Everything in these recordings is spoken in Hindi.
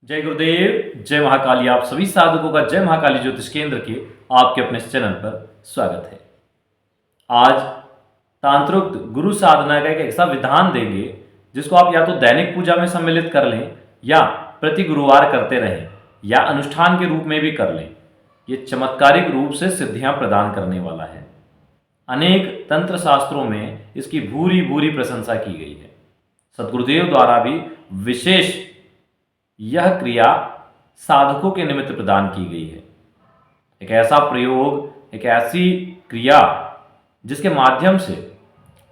जय गुरुदेव, जय महाकाली। आप सभी साधकों का जय महाकाली ज्योतिष केंद्र के आपके अपने इस चैनल पर स्वागत है। आज तांत्रिक गुरु साधना का एक ऐसा विधान देंगे जिसको आप या तो दैनिक पूजा में सम्मिलित कर लें या प्रति गुरुवार करते रहें या अनुष्ठान के रूप में भी कर लें। ये चमत्कारिक रूप से सिद्धियां प्रदान करने वाला है। अनेक तंत्र शास्त्रों में इसकी भूरी भूरी प्रशंसा की गई है। सद्गुरुदेव द्वारा भी विशेष यह क्रिया साधकों के निमित्त प्रदान की गई है। एक ऐसा प्रयोग, एक ऐसी क्रिया जिसके माध्यम से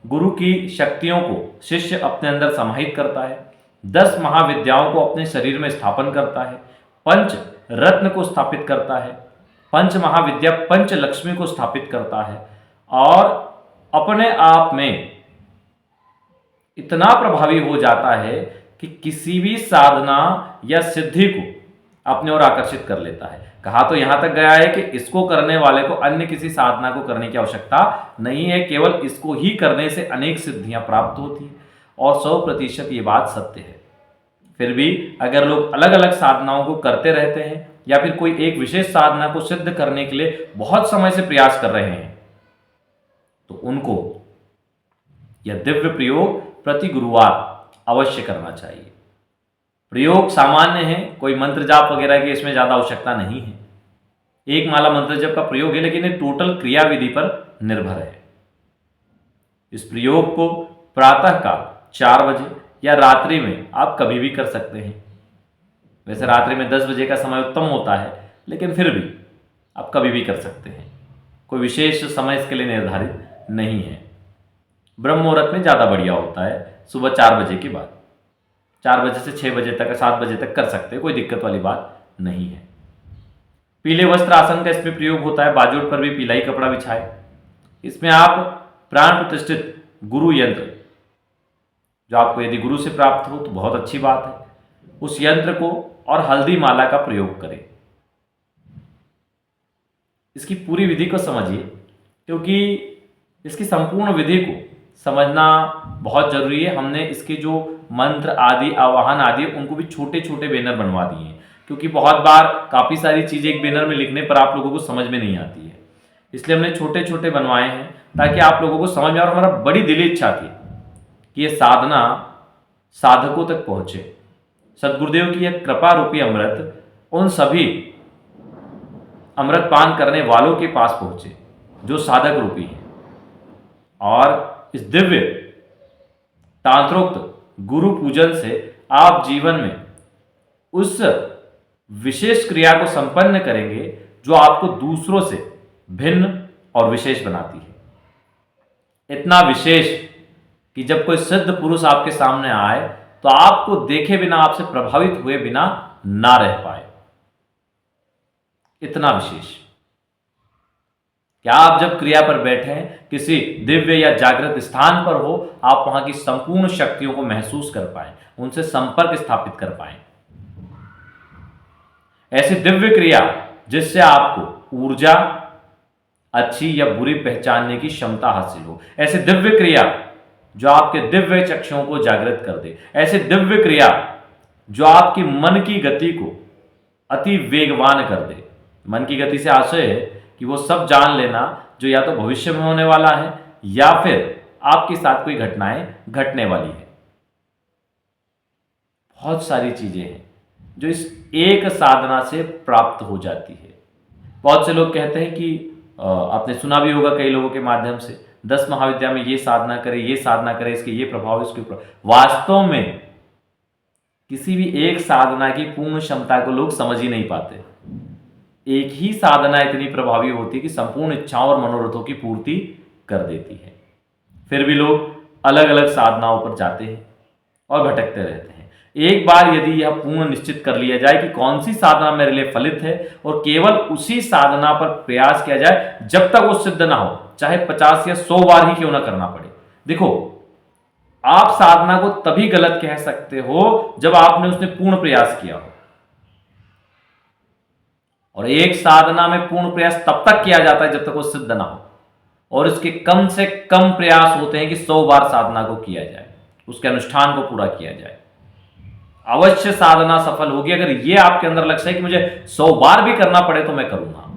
गुरु की शक्तियों को शिष्य अपने अंदर समाहित करता है, 10 महाविद्याओं को अपने शरीर में स्थापन करता है, पंच रत्न को स्थापित करता है, पंच महाविद्या पंच लक्ष्मी को स्थापित करता है और अपने आप में इतना प्रभावी हो जाता है कि किसी भी साधना या सिद्धि को अपने ओर आकर्षित कर लेता है। कहा तो यहां तक गया है कि इसको करने वाले को अन्य किसी साधना को करने की आवश्यकता नहीं है, केवल इसको ही करने से अनेक सिद्धियां प्राप्त होती है और 100% ये बात सत्य है। फिर भी अगर लोग अलग अलग साधनाओं को करते रहते हैं या फिर कोई एक विशेष साधना को सिद्ध करने के लिए बहुत समय से प्रयास कर रहे हैं तो उनको यह दिव्य प्रयोग प्रति गुरुवार अवश्य करना चाहिए। प्रयोग सामान्य है, कोई मंत्र जाप वगैरह की इसमें ज्यादा आवश्यकता नहीं है। एक माला मंत्र जप का प्रयोग है, लेकिन ये टोटल क्रिया विधि पर निर्भर है। इस प्रयोग को प्रातः काल 4 बजे या रात्रि में आप कभी भी कर सकते हैं। वैसे रात्रि में 10 बजे का समय उत्तम होता है, लेकिन फिर भी आप कभी भी कर सकते हैं। कोई विशेष समय इसके लिए निर्धारित नहीं है। ब्रह्म मुहूर्त में ज़्यादा बढ़िया होता है, सुबह 4 बजे के बाद। 4 बजे से 6 बजे तक, 7 बजे तक कर सकते हैं, कोई दिक्कत वाली बात नहीं है। पीले वस्त्र आसन का इसमें प्रयोग होता है। बाजूट पर भी पीला ही कपड़ा बिछाए। इसमें आप प्राण प्रतिष्ठित गुरु यंत्र, जो आपको यदि गुरु से प्राप्त हो तो बहुत अच्छी बात है, उस यंत्र को और हल्दी माला का प्रयोग करें। इसकी पूरी विधि को समझिए, क्योंकि इसकी संपूर्ण विधि को समझना बहुत जरूरी है। हमने इसके जो मंत्र आदि, आवाहन आदि, उनको भी छोटे छोटे बैनर बनवा दिए हैं, क्योंकि बहुत बार काफ़ी सारी चीज़ें एक बैनर में लिखने पर आप लोगों को समझ में नहीं आती है। इसलिए हमने छोटे छोटे बनवाए हैं ताकि आप लोगों को समझ में आए। और हमारा बड़ी दिली इच्छा थी कि ये साधना साधकों तक पहुँचे। सदगुरुदेव की यह कृपा रूपी अमृत उन सभी अमृत पान करने वालों के पास पहुँचे जो साधक रूपी हैं, और इस दिव्य तांत्रोक्त गुरु पूजन से आप जीवन में उस विशेष क्रिया को संपन्न करेंगे जो आपको दूसरों से भिन्न और विशेष बनाती है। इतना विशेष कि जब कोई सिद्ध पुरुष आपके सामने आए तो आपको देखे बिना, आपसे प्रभावित हुए बिना ना रह पाए। इतना विशेष क्या आप जब क्रिया पर बैठे, किसी दिव्य या जागृत स्थान पर हो, आप वहां की संपूर्ण शक्तियों को महसूस कर पाए, उनसे संपर्क स्थापित कर पाए। ऐसी दिव्य क्रिया जिससे आपको ऊर्जा अच्छी या बुरी पहचानने की क्षमता हासिल हो। ऐसी दिव्य क्रिया जो आपके दिव्य चक्षुओं को जागृत कर दे। ऐसी दिव्य क्रिया जो आपकी मन की गति को अति वेगवान कर दे। मन की गति से आशय है कि वो सब जान लेना जो या तो भविष्य में होने वाला है या फिर आपके साथ कोई घटनाएं घटने वाली है। बहुत सारी चीजें हैं जो इस एक साधना से प्राप्त हो जाती है। बहुत से लोग कहते हैं कि आपने सुना भी होगा कई लोगों के माध्यम से, 10 महाविद्या में ये साधना करें, ये साधना करें, इसके ये प्रभाव, इसके प्रभाव। वास्तव में किसी भी एक साधना की पूर्ण क्षमता को लोग समझ ही नहीं पाते। एक ही साधना इतनी प्रभावी होती है कि संपूर्ण इच्छाओं और मनोरथों की पूर्ति कर देती है। फिर भी लोग अलग अलग साधनाओं पर जाते हैं और भटकते रहते हैं। एक बार यदि यह पूर्ण निश्चित कर लिया जाए कि कौन सी साधना मेरे लिए फलित है और केवल उसी साधना पर प्रयास किया जाए जब तक वो सिद्ध ना हो, चाहे 50 या 100 बार ही क्यों ना करना पड़े। देखो, आप साधना को तभी गलत कह सकते हो जब आपने उसने पूर्ण प्रयास किया हो, और एक साधना में पूर्ण प्रयास तब तक किया जाता है जब तक वो सिद्ध ना हो, और इसके कम से कम प्रयास होते हैं कि 100 बार साधना को किया जाए, उसके अनुष्ठान को पूरा किया जाए। अवश्य साधना सफल होगी। अगर ये आपके अंदर लक्ष्य है कि मुझे 100 बार भी करना पड़े तो मैं करूंगा,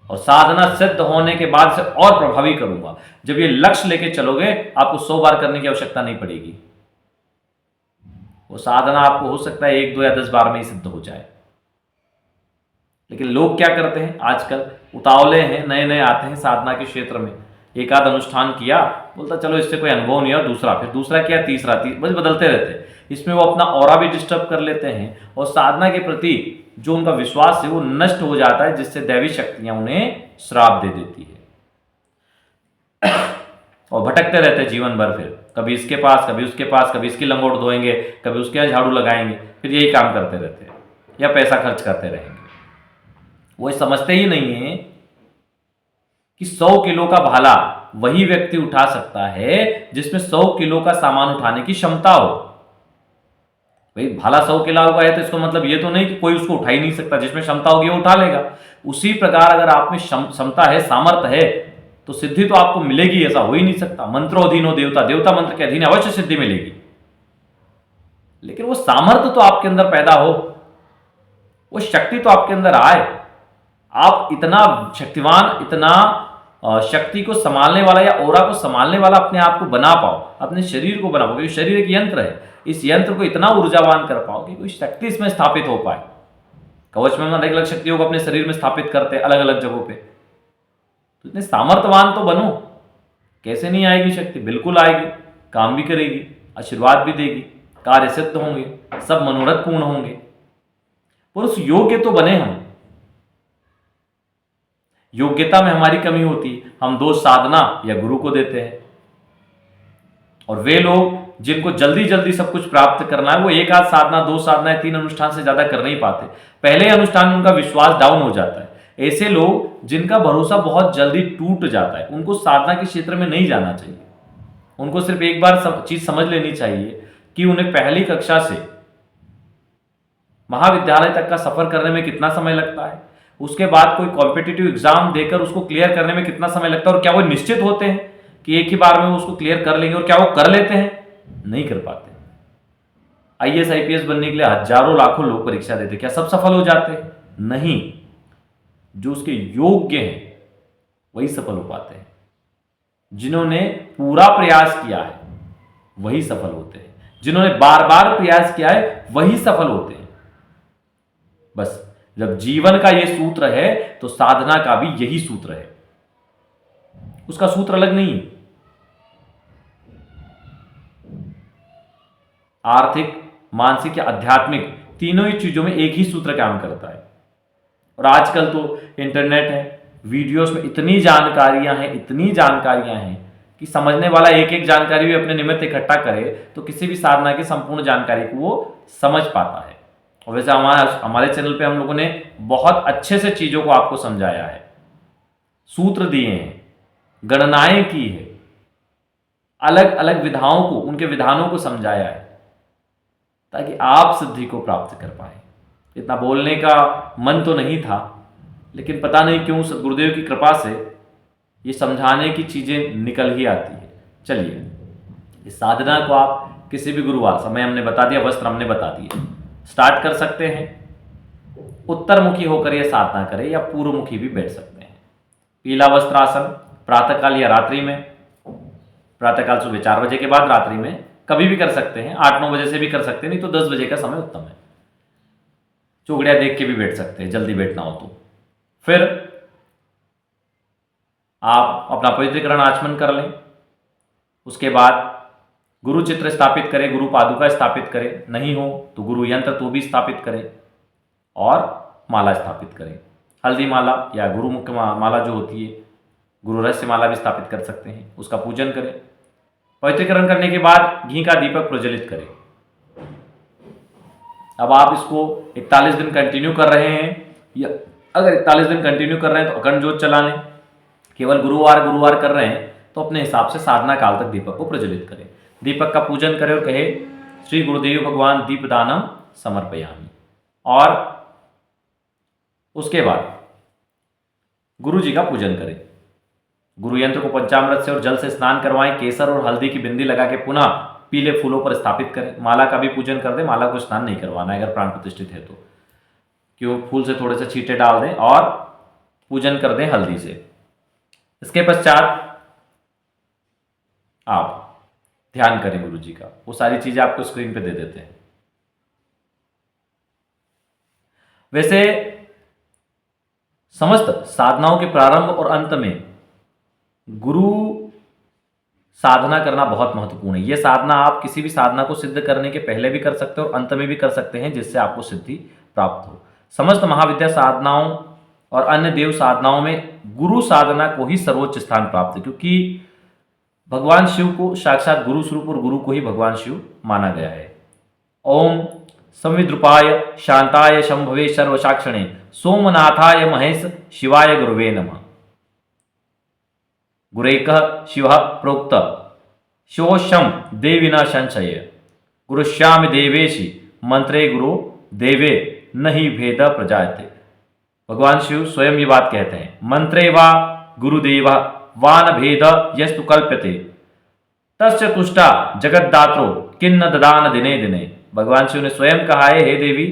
और साधना सिद्ध होने के बाद से और प्रभावी करूंगा। जब ये लक्ष्य लेके चलोगे, आपको 100 बार करने की आवश्यकता नहीं पड़ेगी। वो साधना आपको हो सकता है 1, 2 या 10 बार में ही सिद्ध हो जाए। लेकिन लोग क्या करते हैं आजकल, उतावले हैं, नए नए आते हैं साधना के क्षेत्र में, एक आध अनुष्ठान किया, बोलता चलो इससे कोई अनुभव नहीं है, दूसरा, फिर दूसरा किया, तीसरा, बस बदलते रहते हैं। इसमें वो अपना ऑरा भी डिस्टर्ब कर लेते हैं और साधना के प्रति जो उनका विश्वास है वो नष्ट हो जाता है, जिससे दैवी शक्तियां उन्हें श्राप दे देती है और भटकते रहते हैं जीवन भर। फिर कभी इसके पास, कभी उसके पास, कभी इसकी लंगोट धोएंगे, कभी उसके यहाँ झाड़ू लगाएंगे, फिर यही काम करते रहते हैं या पैसा खर्च करते रहेंगे। वो समझते ही नहीं है कि 100 किलो का भाला वही व्यक्ति उठा सकता है जिसमें 100 किलो का सामान उठाने की क्षमता हो। भाई भाला 100 किलो का है तो इसको मतलब ये तो नहीं कि कोई उसको उठा ही नहीं सकता, जिसमें क्षमता होगी वो उठा लेगा। उसी प्रकार अगर आप में क्षमता है, सामर्थ्य है, तो सिद्धि तो आपको मिलेगी, ऐसा हो ही नहीं सकता। मंत्रोधीनो देवता, देवता मंत्र के अधीन अवश्य सिद्धि मिलेगी, लेकिन वो सामर्थ्य तो आपके अंदर पैदा हो, वो शक्ति तो आपके अंदर आए, आप इतना शक्तिवान, इतना शक्ति को संभालने वाला या ओरा को संभालने वाला अपने आप को बना पाओ, अपने शरीर को बना पाओ, क्योंकि शरीर एक यंत्र है, इस यंत्र को इतना ऊर्जावान कर पाओ कि कोई शक्ति इसमें स्थापित हो पाए। कवच में हम अलग अलग शक्तियों को अपने शरीर में स्थापित करते हैं अलग अलग जगहों पे, तो इतने सामर्थ्यवान तो बनो। कैसे नहीं आएगी शक्ति? बिल्कुल आएगी, काम भी करेगी, आशीर्वाद भी देगी, कार्य सिद्ध होंगे, सब मनोरथ पूर्ण होंगे, पर उस योग्य तो बने हम। योग्यता में हमारी कमी होती है, हम दोष साधना या गुरु को देते हैं। और वे लोग जिनको जल्दी जल्दी सब कुछ प्राप्त करना है, वो एक आध साधना, 2 साधना, 3 अनुष्ठान से ज्यादा कर नहीं पाते, पहले अनुष्ठान में उनका विश्वास डाउन हो जाता है। ऐसे लोग जिनका भरोसा बहुत जल्दी टूट जाता है, उनको साधना के क्षेत्र में नहीं जाना चाहिए। उनको सिर्फ एक बार चीज समझ लेनी चाहिए कि उन्हें पहली कक्षा से महाविद्यालय तक का सफर करने में कितना समय लगता है, उसके बाद कोई कॉम्पिटिटिव एग्जाम देकर उसको क्लियर करने में कितना समय लगता है, और क्या वो निश्चित होते हैं कि एक ही बार में वो उसको क्लियर कर लेंगे, और क्या वो कर लेते हैं? नहीं कर पाते। आईएएस आईपीएस बनने के लिए हजारों लाखों लोग परीक्षा देते, क्या सब सफल हो जाते हैं? नहीं। जो उसके योग्य हैं वही सफल हो पाते हैं, जिन्होंने पूरा प्रयास किया है वही सफल होते हैं, जिन्होंने बार बार प्रयास किया है वही सफल होते हैं। बस जब जीवन का यह सूत्र है तो साधना का भी यही सूत्र है, उसका सूत्र अलग नहीं है। आर्थिक, मानसिक या आध्यात्मिक, तीनों ही चीजों में एक ही सूत्र काम करता है। और आजकल तो इंटरनेट है, वीडियोस में इतनी जानकारियां हैं कि समझने वाला एक एक जानकारी भी अपने निमित्त इकट्ठा करे तो किसी भी साधना की संपूर्ण जानकारी को वो समझ पाता है। और वैसे हमारे चैनल पे हम लोगों ने बहुत अच्छे से चीजों को आपको समझाया है, सूत्र दिए हैं, गणनाएं की है, अलग अलग विधाओं को, उनके विधानों को समझाया है, ताकि आप सिद्धि को प्राप्त कर पाए। इतना बोलने का मन तो नहीं था, लेकिन पता नहीं क्यों सदगुरुदेव की कृपा से ये समझाने की चीजें निकल ही आती है। चलिए, इस साधना को आप किसी भी गुरुवार, समय हमने बता दिया, वस्त्र हमने बता दिए, स्टार्ट कर सकते हैं। उत्तरमुखी होकर यह साधना करें या पूर्वमुखी भी बैठ सकते हैं। पीला वस्त्रासन प्रातःकाल या रात्रि में, प्रातःकाल सुबह 4 बजे के बाद, रात्रि में कभी भी कर सकते हैं, 8-9 बजे से भी कर सकते हैं, नहीं तो 10 बजे का समय उत्तम है। चौगड़िया देख के भी बैठ सकते हैं, जल्दी बैठना हो तो। फिर आप अपना पवित्रीकरण आचमन कर लें। उसके बाद गुरु चित्र स्थापित करें, गुरु पादुका स्थापित करें, नहीं हो तो गुरु यंत्र तो भी स्थापित करें, और माला स्थापित करें। हल्दी माला या गुरु मुख्य माला जो होती है, गुरु रहस्य माला भी स्थापित कर सकते हैं, उसका पूजन करें। पवित्रीकरण करने के बाद घी का दीपक प्रज्वलित करें। अब आप इसको 41 दिन कंटिन्यू कर रहे हैं, या अगर 41 दिन कंटिन्यू कर रहे हैं तो अखंड ज्योत चला लें। केवल गुरुवार कर रहे हैं तो अपने हिसाब से साधना काल तक दीपक को प्रज्वलित करें, दीपक का पूजन करें और कहे श्री गुरुदेव भगवान दीपदानम समर्पयामि। और उसके बाद गुरु जी का पूजन करें। गुरु यंत्र को पंचामृत से और जल से स्नान करवाएं, केसर और हल्दी की बिंदी लगा के पुनः पीले फूलों पर स्थापित करें। माला का भी पूजन कर दें, माला को स्नान नहीं करवाना है अगर प्राण प्रतिष्ठित है तो, क्यों फूल से थोड़े से छींटे डाल दें और पूजन कर दें हल्दी से। इसके पश्चात आप ध्यान करें गुरु जी का, वो सारी चीजें आपको स्क्रीन पे दे देते हैं। वैसे समस्त साधनाओं के प्रारंभ और अंत में गुरु साधना करना बहुत महत्वपूर्ण है। यह साधना आप किसी भी साधना को सिद्ध करने के पहले भी कर सकते हो और अंत में भी कर सकते हैं, जिससे आपको सिद्धि प्राप्त हो। समस्त महाविद्या साधनाओं और अन्य देव साधनाओं में गुरु साधना को ही सर्वोच्च स्थान प्राप्त है, क्योंकि भगवान शिव को साक्षात गुरु स्वरूप और गुरु को ही भगवान शिव माना गया है। ओम संविद्रुपाय शांताय शंभवे सर्वसाक्षिणे सोमनाथाय महेश शिवाय गुरुवे नमः। गुरेकः शिवः प्रोक्त शिवोशम देवी न संशय गुरुश्याम देवेशि मंत्रे गुरु देवे नहीं भेद प्रजायते। भगवान शिव स्वयं ये बात कहते हैं, मंत्रे वा गुरुदेव वान भेद यस्तु कल्प्यते तस्य तुष्टा जगद्दात्रो किन्न ददान दिने दिने। भगवान शिव ने स्वयं कहा है, हे देवी,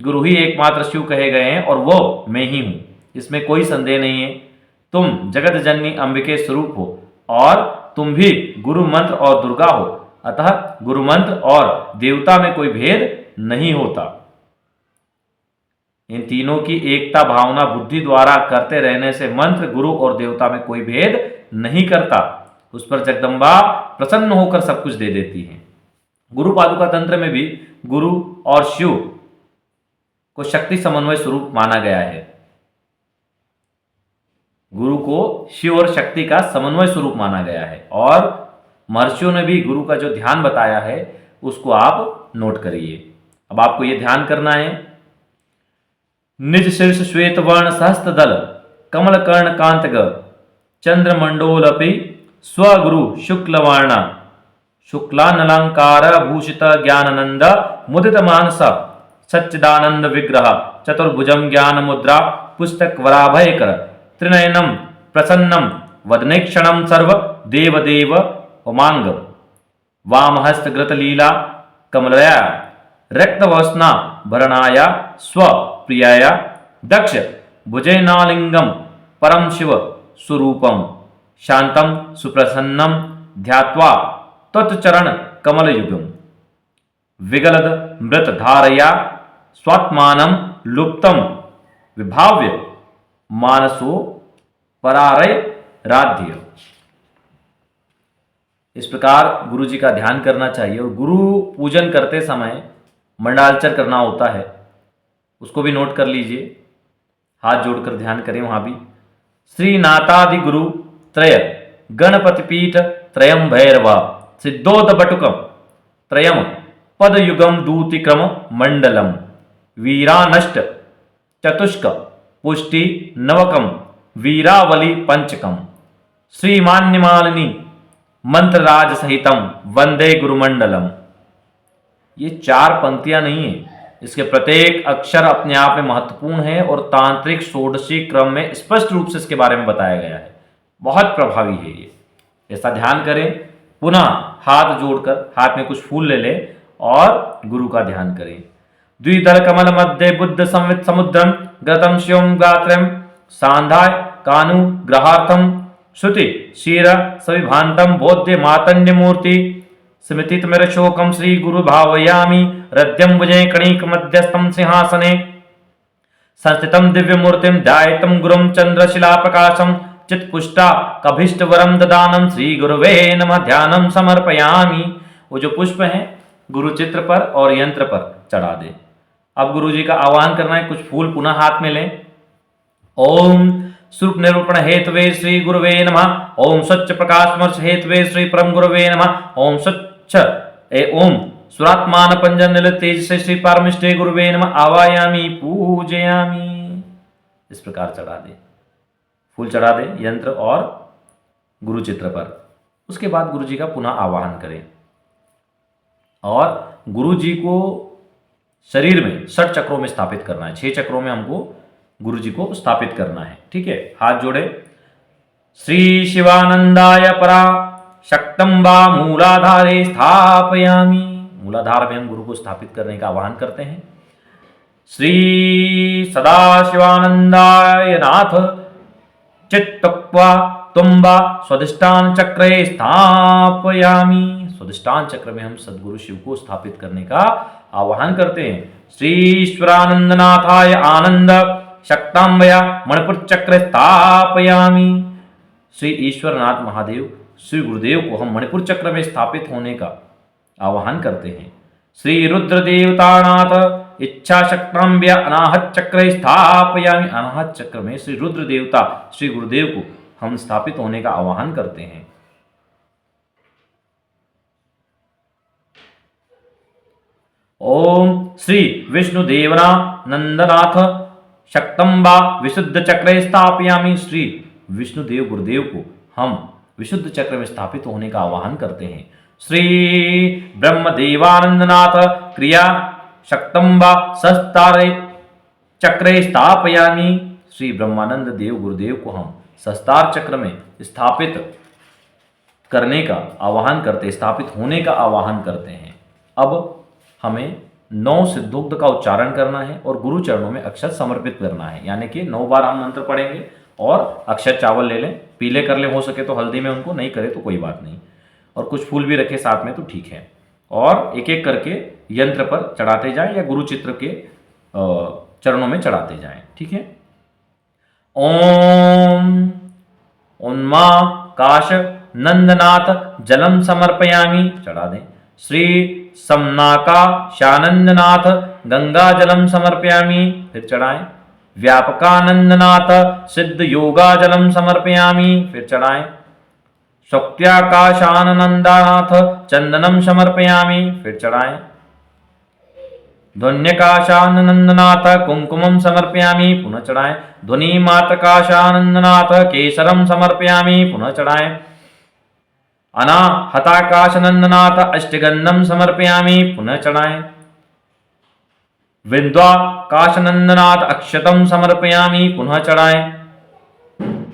गुरु ही एकमात्र शिव कहे गए हैं और वो मैं ही हूं, इसमें कोई संदेह नहीं है। तुम जगत जननी अंबिके स्वरूप हो और तुम भी गुरु मंत्र और दुर्गा हो, अतः गुरु मंत्र और देवता में कोई भेद नहीं होता। इन तीनों की एकता भावना बुद्धि द्वारा करते रहने से मंत्र गुरु और देवता में कोई भेद नहीं करता। उस पर जगदम्बा प्रसन्न होकर सब कुछ दे देती है। गुरु पादुका तंत्र में भी गुरु और शिव को शक्ति समन्वय स्वरूप माना गया है। गुरु को शिव और शक्ति का समन्वय स्वरूप माना गया है और महर्षियों ने भी गुरु का जो ध्यान बताया है उसको आप नोट करिए। अब आपको यह ध्यान करना है, निज शीर्ष श्वेत वर्ण सहस्त्रदल कमल कर्ण कांतग चंद्रमंडोलपि स्वगुरु शुक्लवर्णा शुक्लानलंकार भूषित ज्ञानानंद मुदित मानस सच्चिदानंद विग्रह चतुर्भुजम ज्ञान मुद्रा पुस्तक वराभयकर त्रिनयनम प्रसन्नम वदनेक्षणम सर्व देवदेव उमांग वामहस्त घृत लीला कमलया रक्तवस्ना भरणाया स्वप्रियाया दक्ष भुजैनालिंगम परम शिव स्वरूपम शांतम सुप्रसन्नम ध्यात्वा तत्चरण कमलयुगम विगलद मृत धारया स्वात्मानं लुप्तम विभाव्य मानसो परारय राध्य। इस प्रकार गुरु जी का ध्यान करना चाहिए और गुरु पूजन करते समय मंडालचर करना होता है, उसको भी नोट कर लीजिए। हाथ जोड़कर ध्यान करें वहां भी। श्री नाथादि गुरु त्रय गणपति पीठ त्रयम भैरवा सिद्धोद बटुकम त्रयम पदयुगम दूतिक्रम मंडलम वीरानष्ट चतुष्क पुष्टि नवकम वीरावली पंचकम श्रीमान्यमालिनी मंत्रराज सहितम वंदे गुरुमंडलम। ये 4 पंक्तियां नहीं है, इसके प्रत्येक अक्षर अपने आप में महत्वपूर्ण है और तांत्रिक षोडशी क्रम में स्पष्ट रूप से इसके बारे में बताया गया है। बहुत प्रभावी है ये, ऐसा ध्यान करें। पुनः हाथ जोड़कर हाथ में कुछ फूल ले लें और गुरु का ध्यान करें। द्विदल कमल मध्य बुद्ध संवित समुद्रम गतम शिवम गात्रम सांधाय कानु ग्रहार्थम श्रुति क्षीर सविभांतम बोध्य मातंड्य मूर्ति स्मृतित मेरे शोकम श्री गुरु भावयामी हृदयम भुजे कणिक मध्यस्थम सिंहासने संस्थितम दिव्य मूर्तिम ध्यायतम गुरुम चंद्रशिला प्रकाशम चित्पुष्टा कभिष्ट वरम ददानम श्री गुरुवे नमः ध्यानम समर्पयामी। वो जो पुष्प हैं गुरु चित्र पर और यंत्र पर चढ़ा दे। अब गुरु जी का आह्वान करना है, कुछ फूल पुनः हाथ में लें। ओम स्वरूप निरूपण हेतवे श्री गुरुवे नमः। ओम स्वच्छ प्रकाशमर्श हेतवे श्री परम गुरुवे नमः। ओम स्वच्छ ओम सुरात्मान पंजन निल तेज से श्री पारमिष्ठे गुरुवे नमः आवायामी पूजयामी। इस प्रकार चढ़ा दे, फूल चढ़ा दे यंत्र और गुरु चित्र पर। उसके बाद गुरु जी का पुनः आवाहन करें और गुरु जी को शरीर में 6 चक्रों में स्थापित करना है। 6 चक्रों में हमको गुरु जी को स्थापित करना है। ठीक है, हाथ जोड़े। श्री शिवानंदाय परा शक्त शक्तम्बा मूलाधारे स्थापयामि। मूलाधार में हम गुरु को स्थापित करने का आह्वान करते हैं। श्री सदाशिवानंदाय नाथ चित्तक्वा तुम्बा स्वाधिष्ठान चक्रे स्थापयामि। स्वाधिष्ठान चक्र में हम सदगुरु शिव को स्थापित करने का आह्वान करते हैं। श्री ईश्वरानंदनाथाय आनंद शक्तांबया मणिपुर चक्र स्थापयामि। श्री ईश्वरनाथ महादेव श्री गुरुदेव को हम मणिपुर चक्र में स्थापित होने का आह्वान करते हैं। श्री रुद्र देवतानाथ इच्छा शक्तांब्या अनाहत चक्र स्थापयामि। अनाहत चक्र में श्री रुद्र देवता श्री गुरुदेव को हम स्थापित होने का आह्वान करते हैं। ओम श्री विष्णुदेवना नंदनाथ शक्तम्बा विशुद्ध चक्र स्थापयामि। श्री विष्णुदेव गुरुदेव को हम विशुद्ध चक्र में स्थापित होने का आह्वान करते हैं। श्री ब्रह्मदेवानंदनाथ क्रिया शक्तम्बा सस्तारे चक्रे स्थापयामि। श्री ब्रह्मानंद देव गुरुदेव को हम सस्तार चक्र में स्थापित करने का आह्वान करते, स्थापित होने का आह्वान करते हैं। अब हमें 9 सिद्धोक्त का उच्चारण करना है और गुरु चरणों में अक्षत समर्पित करना है। यानी कि 9 बार हम मंत्र पढ़ेंगे और अक्षत चावल ले लें, पीले कर लें, हो सके तो हल्दी में उनको, नहीं करे तो कोई बात नहीं, और कुछ फूल भी रखे साथ में तो ठीक है। और एक एक करके यंत्र पर चढ़ाते जाएं या गुरु चित्र के चरणों में चढ़ाते जाएं, ठीक है। ओम उन्मा काश नंदनाथ जलम समर्पयामि, चढ़ा दें। श्री समनाका शानंदनाथ गंगा जलम समर्पयामि, फिर चढ़ाएं। व्यापकानंदनाथ सिद्ध योगा जलम समर्पयामि, फिर चढ़ाएं। शक्त्याकाशानंदानाथ चंदनम समर्पयामि, फिर चढ़ाएं। ध्वन्यकाशानंदनाथ कुंकुमम समर्पयामि, पुनः चढ़ाएं। ध्वनि मातकाशानंदनाथ केसरम समर्पयामि, पुनः चढ़ाएं। अनाहताकाशनंदनाथ अष्टगंधम समर्पयामि, पुनः चढ़ाएं। विद्वाकाशनंदनाथ अक्षतम समर्पयामि, पुनः चढ़ाएं।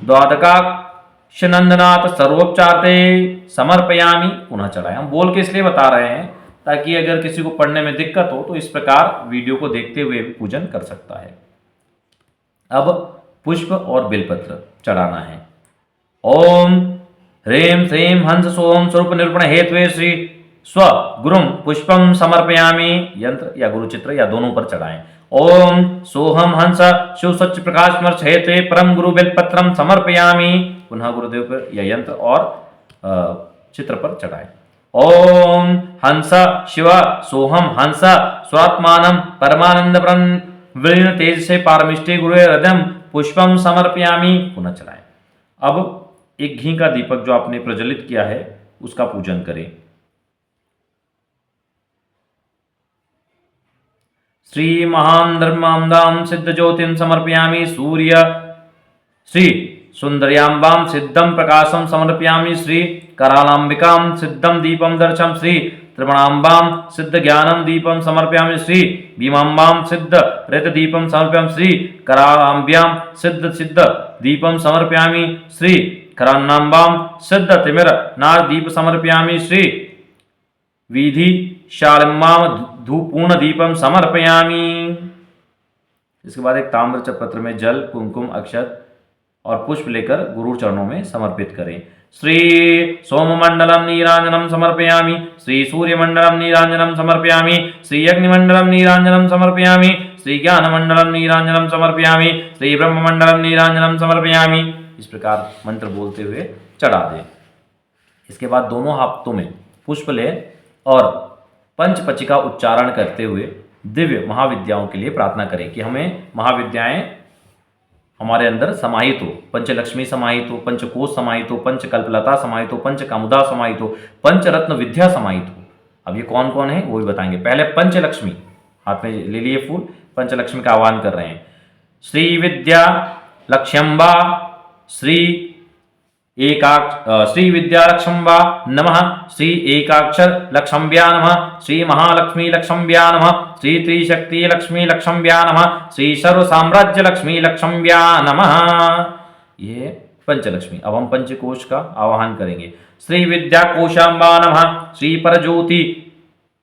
द्वादकाक्षनंदनाथ सर्वोपचारते समर्पयामि, पुनः चढ़ाएं। हम बोल के इसलिए बता रहे हैं ताकि अगर किसी को पढ़ने में दिक्कत हो तो इस प्रकार वीडियो को देखते हुए भी पूजन कर सकता है। अब पुष्प और बेलपत्र चढ़ाना है। ओम ह्रीं श्रीं हंस सोम स्वरूप निरूपण हेतु श्री स्व गुरुम पुष्पम समर्पयामि, यंत्र या गुरु चित्र या दोनों पर चढ़ाएं। ओम सोहम हंस शिव स्वच्छ प्रकाश स्मर्श हेतु परम गुरु बेलपत्रम समर्पयामि, पुनः गुरुदेव पर या यंत्र और चित्र पर चढ़ाएं। ओम हंस शिव सोहम हंस स्वात्मानम परमानंद ब्रह्म तेज से पारमिष्टे गुरु हृदयम पुष्पम समर्पयामि, पुनः चढ़ाएं। अब एक घी का दीपक जो आपने प्रज्वलित किया है उसका पूजन करें। श्री महान धर्मामदाम सिद्ध ज्योतिम समर्पयामि। सूर्य श्री सुंदर्याम्बाम सिद्धम प्रकाशम समर्पयामि। श्री करालांबिकाम सिद्धम दीपम दर्शम। श्री त्रिपुणाम्बाम सिद्ध ज्ञानम दीपम समर्पयामि। श्री भीमाम्बाम सिद्ध रत दीपम समर्पयामि। श्री करालांब्याम सिद्ध सिद्ध दीपम समर्पयामि। श्री करान्नाम्बाम सिद्ध तिमिर नाग दीप समर्पयामि। श्री विधि शालिमाम धूपूर्ण दीपम समर्पयामि। इसके बाद एक ताम्र पत्र में जल कुमकुम अक्षत और पुष्प लेकर गुरु चरणों में समर्पित करें। श्री सोममंडलम नीरांजनम समर्पयामि। श्री सूर्यमंडलम नीरांजनम समर्पयामि। श्री अग्निमंडलम नीरांजनम समर्पयामि। श्री ज्ञानमंडलम नीरांजनम समर्पयामि। श्री ब्रह्ममंडलम नीरांजनम समर्पयामि। इस प्रकार मंत्र बोलते हुए चढ़ा दें। इसके बाद दोनों हाथों में पुष्प लें और पंचपचिका उच्चारण करते हुए दिव्य महाविद्याओं के लिए प्रार्थना करें कि हमें महाविद्याएं हमारे अंदर समाहित हो, पंचलक्ष्मी समाहित हो, पंचकोश समाहित हो, पंचकल्पलता समाहित हो, पंचकामुदा समाहित हो, पंचरत्न विद्या समाहित हो। अब ये कौन कौन है वो भी बताएंगे। पहले पंचलक्ष्मी, हाथ में ले लिए फूल, पंचलक्ष्मी का आह्वान कर रहे हैं। श्री विद्या लक्ष्यम्बा श्री श्री विद्यालक्ष्म्बा नमः। श्री एकाक्षर लक्ष्म्ब्या नमः। श्री महालक्ष्मी लक्ष्म्ब्या नमः। श्री त्रिशक्ति लक्ष्मी लक्ष्म्ब्या नमः। श्री सर्व साम्राज्य लक्ष्मी लक्ष्म्ब्या नमः। ये पंचलक्ष्मी। अब हम पंचकोश का आवाहन करेंगे। श्री विद्या कोशाम्बा नमः, श्री परज्योति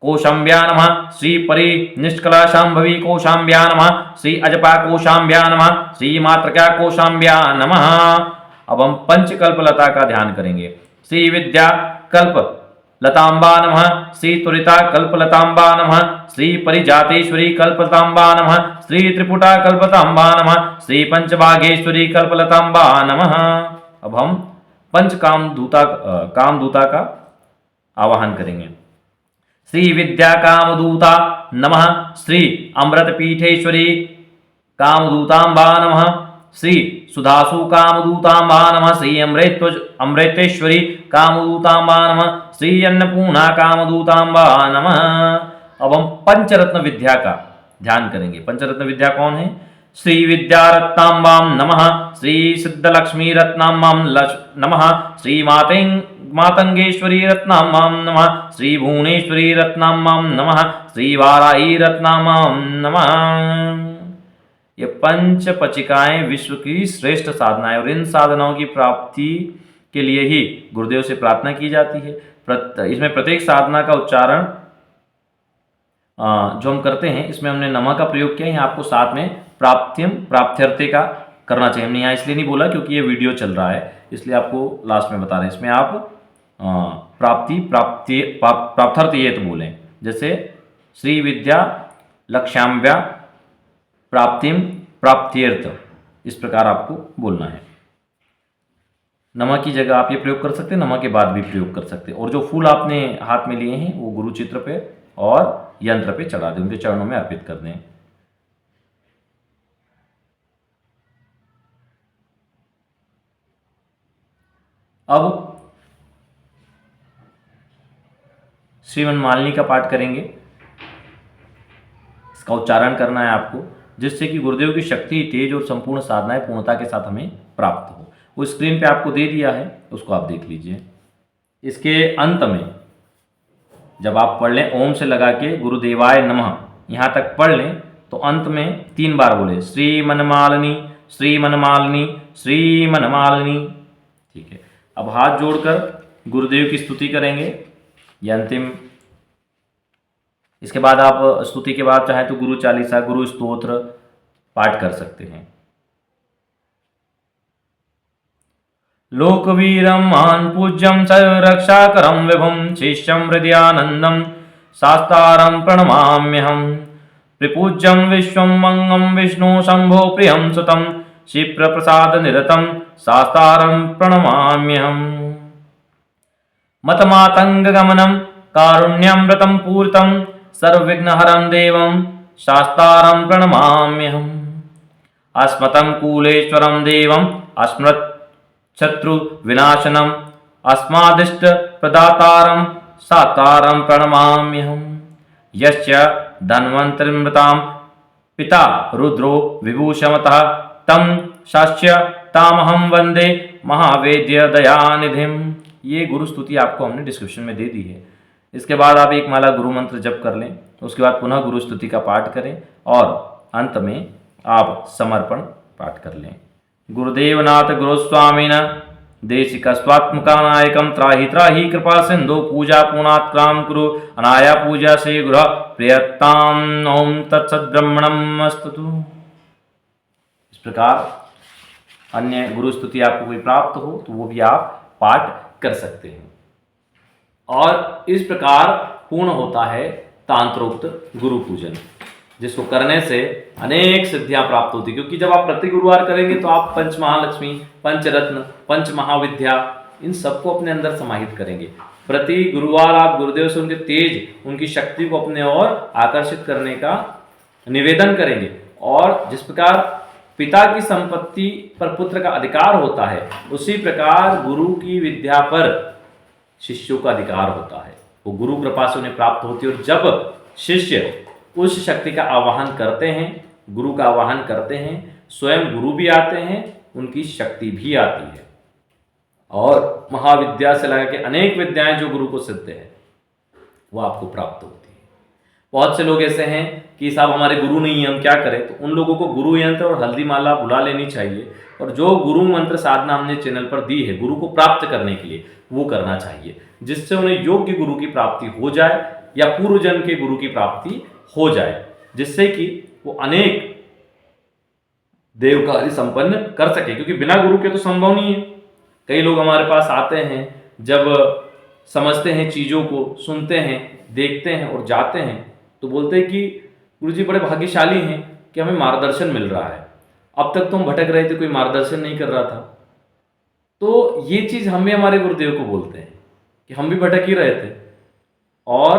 कोशाम्ब्या नमः, श्री परि निष्कला शांभवी कोशाम्ब्या नमः, श्री अजपा कोशाम्ब्या नमः, श्री मातृका कोशाम्ब्या नमः। अब हम पंचकल्पलता का ध्यान करेंगे। श्री विद्या कल्प लतांबा नमः, श्री त्वरिता कल्पलतांबा नमः, श्री परिजातेश्वरी कल्पलतांबा नमः, श्री त्रिपुटा कल्पलतांबा नमः, श्री पंचभागेश्वरी कल्पलतांबा नमः। अब हम पंच कामदूता का आवाहन करेंगे। श्री विद्या कामदूता नमः, श्री अमृतपीठेश्वरी कामदूतांबा नमः, श्री सुधासु कामदूतांबा नमः, श्री अमृतेश्वरी कामदूतांबा नमः, श्री अन्नपूर्णा कामदूतांबा नमः। अब हम पंचरत्न विद्या का ध्यान करेंगे। पंचरत्न विद्या कौन है? श्री विद्या रत्नांबां नमः, श्री सिद्धलक्ष्मी रत्नांबां नमः, श्री मातंगेश्वरी रत्नांबां नमः, श्री भुवनेश्वरी रत्नांबां नमः, श्री वाराही रत्नांबां नमः। ये पंच पचिकाएं विश्व की श्रेष्ठ साधनाएं और इन साधनाओं की प्राप्ति के लिए ही गुरुदेव से प्रार्थना की जाती है। इसमें प्रत्येक साधना का उच्चारण जो हम करते हैं इसमें हमने नमः का प्रयोग किया है। यहाँ आपको साथ में प्राप्त्यम प्राप्त्यर्थे का करना चाहिए। हमने यहाँ इसलिए नहीं बोला क्योंकि ये वीडियो चल रहा है, इसलिए आपको लास्ट में बता रहे हैं। इसमें आप प्राप्त्यर्थ ये तो बोलें, जैसे श्री विद्या लक्ष्याम्ब्या प्राप्तिम प्राप्त्यर्थ, इस प्रकार आपको बोलना है। नमः की जगह आप ये प्रयोग कर सकते हैं, नमः के बाद भी प्रयोग कर सकते हैं। और जो फूल आपने हाथ में लिए हैं वो गुरु चित्र पे और यंत्र पे चढ़ा दें, उनके चरणों में अर्पित कर दें। अब श्रीमन मालिनी का पाठ करेंगे। इसका उच्चारण करना है आपको, जिससे कि गुरुदेव की शक्ति, तेज और संपूर्ण साधनाएं पूर्णता के साथ हमें प्राप्त हो। वो स्क्रीन पे आपको दे दिया है, उसको आप देख लीजिए। इसके अंत में जब आप पढ़ लें ओम से लगा के गुरुदेवाय नमः यहाँ तक पढ़ लें तो अंत में 3 बार बोले श्री मनमालिनी श्री मनमालिनी श्री मनमालिनी। ठीक है, अब हाथ जोड़कर गुरुदेव की स्तुति करेंगे, ये अंतिम। इसके बाद आप स्तुति के बाद चाहे तो गुरु चालीसा, गुरु स्तोत्र पाठ कर सकते हैं। लोकवीरं महान् पूज्यं च रक्षाकरं विभुं शिष्यं हृदयानन्दं शास्तारं प्रणमाम्यहम्। त्रिपूज्यं विश्वमंगं विष्णु शंभो प्रियं सुतं क्षिप्रप्रसादनिरतं शास्तारं प्रणमाम्यहम्। मतमातङ्गगमनं कारुण्यामृतं पूरितं सर्वविघ्नहरं देवं शास्तारं प्रणमाम्यहम्। अस्मतं कुलेश्वरं देवं अस्मत् शत्रु विनाशनम अस्मादिष्ट प्रदातारं सातारं प्रणमाम्यहम्। यस्य धन्वन्तरिमृतां पिता रुद्रो विभूषमतः तं शास्य तामहं वंदे महावेद्य दयानिधिम्। ये गुरु स्तुति आपको हमने डिस्क्रिप्शन में दे दी है। इसके बाद आप एक माला गुरु मंत्र जप कर लें, उसके बाद पुनः गुरु स्तुति का पाठ करें और अंत में आप समर्पण पाठ कर लें। गुरुदेवनाथ गुरुस्वामीन देशिक स्वात्मकानायकं त्राहि त्राहि कृपा सिंधु पूजा पूर्णात् क्राम कुरु अनाया पूजा से गुरु प्रियताम। ओम तत्सद्ब्रह्मणमस्तु। इस प्रकार अन्य गुरु स्तुति आपको कोई प्राप्त हो तो वो भी आप पाठ कर सकते हैं। और इस प्रकार पूर्ण होता है तांत्रोक्त गुरु पूजन, जिसको करने से अनेक सिद्धियां प्राप्त होती। क्योंकि जब आप प्रति गुरुवार करेंगे तो आप पंच महालक्ष्मी, पंचरत्न, पंच महाविद्या इन सबको अपने अंदर समाहित करेंगे। प्रति गुरुवार आप गुरुदेव से उनके तेज, उनकी शक्ति को अपने ओर आकर्षित करने का निवेदन करेंगे। और जिस प्रकार पिता की संपत्ति पर पुत्र का अधिकार होता है, उसी प्रकार गुरु की विद्या पर शिष्यों का अधिकार होता है। वो गुरु कृपा से उन्हें प्राप्त होती है। और जब शिष्य उस शक्ति का आवाहन करते हैं, गुरु का आवाहन करते हैं, स्वयं गुरु भी आते हैं, उनकी शक्ति भी आती है। और महाविद्या से लगा के अनेक विद्याएं जो गुरु को सिद्ध है वो आपको प्राप्त होती है। बहुत से लोग ऐसे हैं कि साहब हमारे गुरु नहीं है, हम क्या करें। तो उन लोगों को गुरु यंत्र और हल्दी माला बुला लेनी चाहिए और जो गुरु मंत्र साधना हमने चैनल पर दी है गुरु को प्राप्त करने के लिए वो करना चाहिए, जिससे उन्हें योग्य गुरु की प्राप्ति हो जाए या पूर्व जन्म के गुरु की प्राप्ति हो जाए, जिससे कि वो अनेक देव कार्य संपन्न कर सके, क्योंकि बिना गुरु के तो संभव नहीं है। कई लोग हमारे पास आते हैं, जब समझते हैं चीज़ों को, सुनते हैं, देखते हैं और जाते हैं तो बोलते हैं कि गुरुजी बड़े भाग्यशाली हैं कि हमें मार्गदर्शन मिल रहा है, अब तक तो हम भटक रहे थे, कोई मार्गदर्शन नहीं कर रहा था। तो ये चीज़ हमें हमारे गुरुदेव को बोलते हैं कि हम भी भटक ही रहे थे और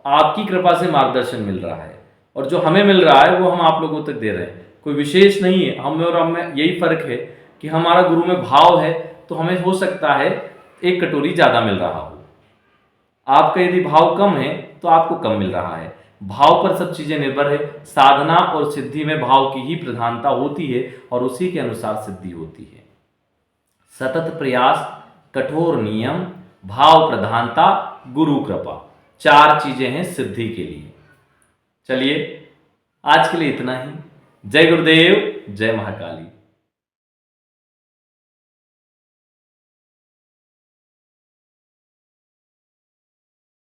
आपकी कृपा से मार्गदर्शन मिल रहा है और जो हमें मिल रहा है वो हम आप लोगों तक दे रहे हैं। कोई विशेष नहीं है, हम में और हम में यही फर्क है कि हमारा गुरु में भाव है तो हमें हो सकता है एक कटोरी ज़्यादा मिल रहा हो, आपका यदि भाव कम है तो आपको कम मिल रहा है। भाव पर सब चीज़ें निर्भर है। साधना और सिद्धि में भाव की ही प्रधानता होती है और उसी के अनुसार सिद्धि होती है। सतत प्रयास, कठोर नियम, भाव प्रधानता, गुरु कृपा, 4 चीजें हैं सिद्धि के लिए। चलिए आज के लिए इतना ही। जय गुरुदेव, जय महाकाली।